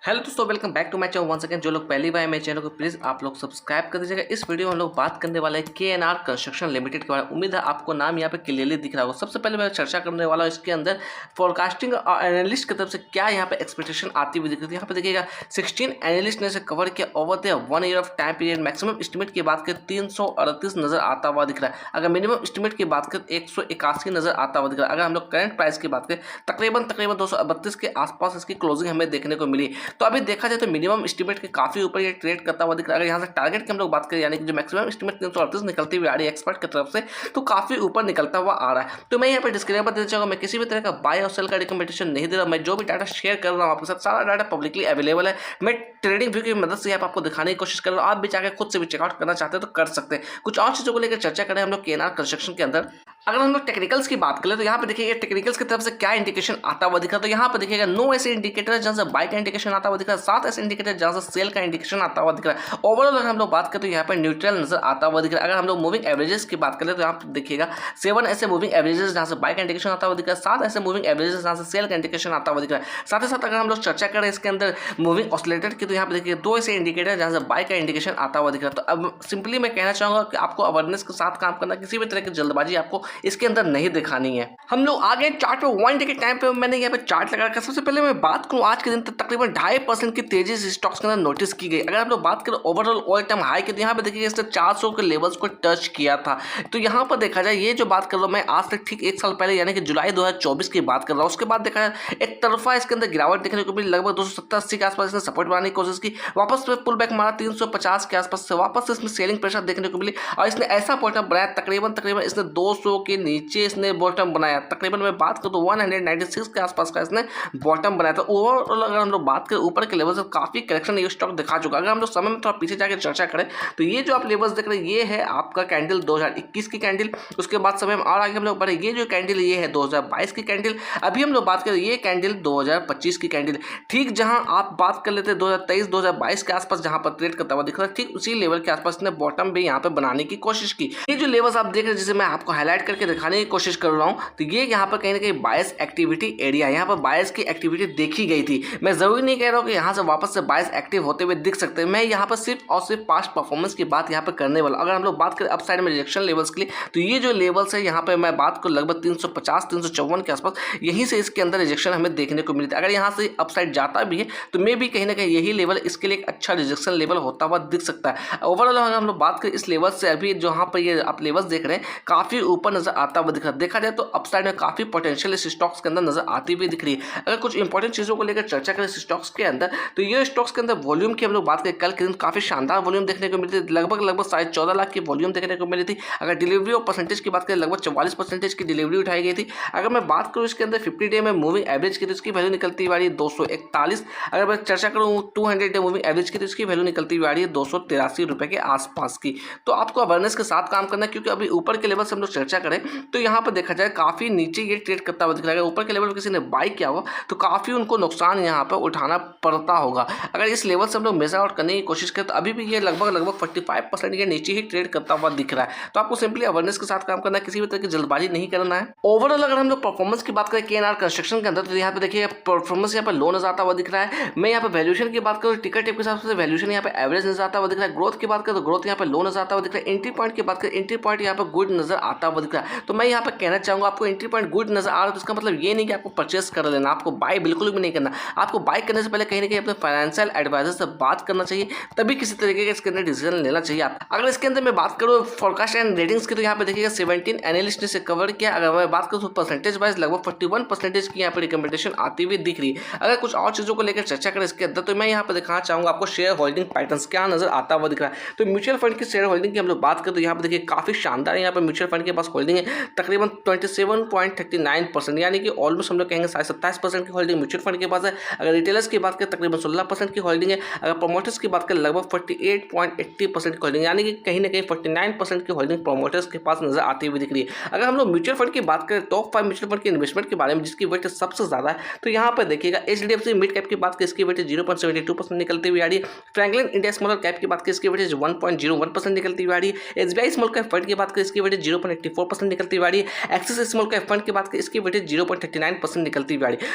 Hello दोस्तों, welcome back to my channel once again. जो लोग पहली बार मेरे चैनल को प्लीज़ आप लोग सब्सक्राइब कर दीजिएगा। इस वीडियो में हम लोग बात करने वाले हैं KNR कंस्ट्रक्शन लिमिटेड के बारे में। उम्मीद है आपको नाम यहाँ पे क्लियरली दिख रहा होगा। सबसे पहले मैं चर्चा करने वाला हूँ इसके अंदर फोरकास्टिंग और एनालिस्ट की तरफ से क्या यहाँ पे एक्सपेक्टेशन आती हुई दिख रही है। यहाँ पे देखिएगा 16 एनालिस्ट ने इसे कवर किया over the 1 year of time period. Maximum estimate की बात करें 338 नजर आता हुआ दिख रहा है। अगर मिनिमम एस्टिमेट की बात करें 181 नजर आता हुआ दिख रहा है। अगर हम लोग करंट प्राइस की बात करें तकरीबन 232 के आसपास इसकी क्लोजिंग हमें देखने को मिली। तो अभी देखा जाए तो मिनिमम एस्टिमेट के काफी ऊपर ये ट्रेड करता हुआ दिख रहा है। अगर यहाँ से टारगेट की हम लोग बात करें, यानी कि जो मैक्सिमम एस्टिमेट 338 निकलती हुई आ रही है एक्सपर्ट की तरफ से, तो काफी ऊपर निकलता हुआ आ रहा है। तो मैं यहाँ पे डिस्क्लेमर देना चाहूंगा, मैं किसी भी तरह का बाय और सेल का रिकमेंडेशन नहीं दे रहा। मैं जो भी डाटा शेयर कर रहा हूँ आपके साथ, सारा डाटा पब्लिकली अवेलेबल है। मैं ट्रेडिंग व्यू की मदद से यहाँ आपको दिखाने की कोशिश कर रहा हूँ। आप भी जाकर खुद से भी चेकआउट करना चाहते हैं तो कर सकते हैं। कुछ और चीजों को लेकर चर्चा करें हम लोग KNR कंस्ट्रक्शन के अंदर। अगर हम लोग टेक्निकल्स की बात करें तो यहाँ पे देखिएगा टेक्निकल्स की तरफ से क्या इंडिकेशन आता हुआ दिखा। तो यहाँ पे देखिएगा 9 ऐसे इंडिकेटर है जहाँ से बाय का इंडिकेशन आता हुआ दिख रहा है, 7 ऐसे इंडिकेटर जहाँ से सेल का इंडिकेशन आता हुआ दिख रहा है। ओवरऑल अगर हम लोग बात करें तो यहाँ पे न्यूट्रल नजर आता हुआ दिख रहा है। अगर हम लोग मूविंग एवरेजेस की बात करें तो यहाँ पे देखिएगा 7 ऐसे मूविंग एवरेजेस जहाँ से बाय का इंडिकेशन आता हुआ दिख रहा है, 7 ऐसे मूविंग एवरेजेस जहाँ से सेल का इंडिकेशन आता हुआ दिख रहा है। साथ ही साथ अगर हम लोग चर्चा करें इसके अंदर मूविंग ऑसिलेटर की, तो यहाँ पे देखिए 2 ऐसे इंडिकेटर जहाँ से बाय का इंडिकेशन आता हुआ दिख रहा है। तो अब सिंपली मैं कहना चाहूंगा कि आपको अवेयरनेस के साथ काम करना, किसी भी तरह की जल्दबाजी आपको इसके अंदर नहीं दिखानी है। हम लोग आगे चार्ट पे 1 डे के टाइम पे मैंने यहाँ पे चार्ट लगा रखा। सबसे पहले मैं बात करूँ आज के दिन तक तकरीबन 2.5% की तेजी से स्टॉक्स के अंदर नोटिस की गई। अगर हम लोग बात करें ओवरऑल ऑल टाइम हाई की, तो यहाँ पे देखिए इसने 400 के लेवल्स को टच किया था। तो यहाँ पर देखा जाए, ये जो बात कर रहा हूँ मैं आज तक ठीक 1 साल पहले यानी कि जुलाई 2024 की बात कर रहा हूँ। उसके बाद देखा जाए एक तरफा इसके अंदर गिरावट देखने को मिली। लगभग 270-80 के आसपास इसने सपोर्ट बनाने की कोशिश की, वापस पुल बैक मारा 350 के आसपास से, वापस इसमें सेलिंग प्रेशर देखने को मिली और इसने ऐसा बॉटम बनाया तकरीबन इसने 200 के नीचे इसने बॉटम बनाया। तकरीबन मैं बात करूं तो 196 के आसपास का इसने बॉटम बनाया था। ओवरऑल अगर हम लोग बात करें ऊपर के लेवल से काफी करेक्शन ये स्टॉक दिखा चुका। अगर हम लोग समय में थोड़ा पीछे जाकर चर्चा करें तो ये जो आप लेवल्स देख रहे हैं ये है आपका कैंडल 2021 की कैंडल। उसके बाद समय में और आगे हम लोग बढ़े, ये जो कैंडल ये है 2022 की कैंडल। अभी हम लोग बात करें ये कैंडल 2025 की कैंडल। ठीक जहां आप बात कर लेते 2023-2022 के आसपास जहां पर ट्रेड करता हुआ दिख रहा है, ठीक उसी लेवल के आसपास इसने बॉटम भी यहाँ पे बनाने की कोशिश की। ये जो लेवल्स आप देख रहे हैं जिसे मैं आपको हाईलाइट करके दिखाने की कोशिश कर रहा हूँ, तो ये यहाँ पर कहीं ना कहीं बायस एक्टिविटी एरिया, यहाँ पर बायस की एक्टिविटी देखी गई थी। मैं जरूरी नहीं कह रहा हूँ कि यहाँ से वापस से बायस एक्टिव होते हुए दिख सकते हैं। मैं यहाँ पर सिर्फ और सिर्फ पास्ट परफॉर्मेंस की बात यहाँ पर करने वाला। अगर हम लोग बात करें अप साइड में रिजेक्शन लेवल्स के लिए, तो ये जो लेवल्स है यहाँ पर मैं बात करूँ लगभग 350-354 के आसपास, यहीं से इसके अंदर रिजेक्शन हमें देखने को मिली थी। अगर यहाँ से अप साइड जाता भी है तो मे भी कहीं ना कहीं यही लेवल इसके लिए एक अच्छा रिजेक्शन लेवल होता हुआ दिख सकता है। ओवरऑल अगर हम लोग बात करें इस लेवल से, अभी जहाँ पर ये आप लेवल्स देख रहे हैं काफी ऊपर नजर आता हुआ दिख रहा है। देखा जाए तो अप साइड में काफी पोटेंशियल इस स्टॉक्स के अंदर नजर आती हुई दिख रही है। अगर कुछ इंपॉर्टेंट चीजों को लेकर चर्चा करें स्टॉक्स के अंदर, तो ये स्टॉक्स के अंदर वॉल्यूम की हम लोग बात करें, कल के दिन काफी शानदार वॉल्यूम देखने को मिली थी। लगभग 14.5 लाख की वॉल्यूम देखने को मिली थी। अगर डिलीवरी और परसेंटेज की बात करें लगभग 44% की डिलीवरी उठाई गई थी। अगर मैं बात करूँ इसके अंदर 50 डे में मूविंग एवरेज की, तो इसकी वैल्यू निकलती हुई आ रही है 241। अगर मैं चर्चा करूँ 200 डे मूविंग एवरेज की, तो इसकी वैल्यू निकलती हुई आ रही है 283 रुपए के आसपास की। तो आपको अवेयरनेस के साथ काम करना है, क्योंकि अभी ऊपर के लेवल से हम लोग चर्चा करें तो यहाँ पर देखा जाए काफी नीचे ये ट्रेड करता हुआ दिख रहा है। ऊपर के लेवल पर किसी ने बाई किया हो तो काफी उनको नुकसान यहाँ पर उठाना पड़ता होगा। अगर इस लेवल से हम लोग मेजर आउट करने की कोशिश करें तो अभी भी ये लगभग 45% के नीचे ही ट्रेड करता हुआ दिख रहा है। तो आपको सिंपली अवेयरनेस के साथ काम करना है, किसी भी तरह की जल्दबाजी नहीं करना है। ओवरऑल अगर हम लोग परफॉर्मेंस की बात करें KNR कंस्ट्रक्शन के अंदर, तो यहाँ पे देखिए परफॉर्मेंस यहाँ पर लो नजर आता हुआ दिख रहा है। मैं यहाँ पे वैल्यूएशन की बात करूँ टिकट टिप के हिसाब से वैल्यूएशन यहाँ पे एवरेज नजर आता हुआ दिख रहा है। ग्रोथ की बात करें तो ग्रोथ यहाँ पे लो नजर आता हुआ दिख रहा है। एंट्री पॉइंट की बात करें, एंट्री पॉइंट यहाँ पे गुड नजर आता हुआ दिख रहा है। तो मैं यहाँ पे कहना चाहूंगा आपको एंट्री पॉइंट गुड नजर आ रहा है तो इसका मतलब ये नहीं कि आपको परचेस कर लेना, आपको बाय बिल्कुल भी नहीं करना। आपको बाय करने से पहले कहीं ना कहीं अपने फाइनेंशियल एडवाइजर से बात करना चाहिए, तभी किसी तरीके का इसके अंदर डिसीजन लेना चाहिए आप। अगर इसके अंदर मैं बात करूँ फोरकास्ट एंड रेटिंग्स की, तो यहाँ पे देखिएगा 17 एनालिस्ट ने इसे कवर किया। अगर मैं बात करूँ तो परसेंटेज वाइज लगभग 41% की यहाँ पे रिकमेंडेशन आती हुई दिख रही है। अगर कुछ और चीजों को लेकर चर्चा करें इसके अंदर, तो मैं यहाँ पे दिखाना चाहूंगा आपको शेयर होल्डिंग पैटर्न्स क्या नजर आता हुआ दिख रहा है। तो म्यूचुअल फंड की शेयर होल्डिंग की हम लोग बात करें तो यहाँ पे देखिए काफी शानदार यहाँ पे म्यूचुअल फंड के पास होल्डिंग है तकरीबन 27.39%, यानी कि ऑलमोस्ट हम लोग कहेंगे 27% की होल्डिंग म्यूचुअल फंड के पास है। अगर रिटेलर्स की बात करें तकरीबन 16% की होल्डिंग है। अगर प्रोमोटर्स की बात करें लगभग 48.80% की होल्डिंग, यानी कि कहीं ना कहीं 49% की होल्डिंग प्रोमोटर्स के पास नजर आती हुई दिख रही है। अगर हम लोग म्यूचुअल फंड की बात करें टॉप 5 म्यूचुअल फंड की इन्वेस्टमेंट के बारे में जिसकी वेट सबसे ज्यादा है, तो यहाँ पर देखिएगा HDFC मिड कैप की बात करें इसकी वेट 0.72% निकलती हुई आ रही है। फ्रैंकलिन इंडिया स्मॉल कैप की बात करें इसकी वेट 1.01% निकलती हुई आ रही है। SBI स्मॉल कैप फंड की बात करें इसकी वेट 0.84% निकलती हुई आ रही है। एक्सिस स्मॉल कैप फंड की बात करें इसकी वेट 0.39% निकलती हुई आ रही है।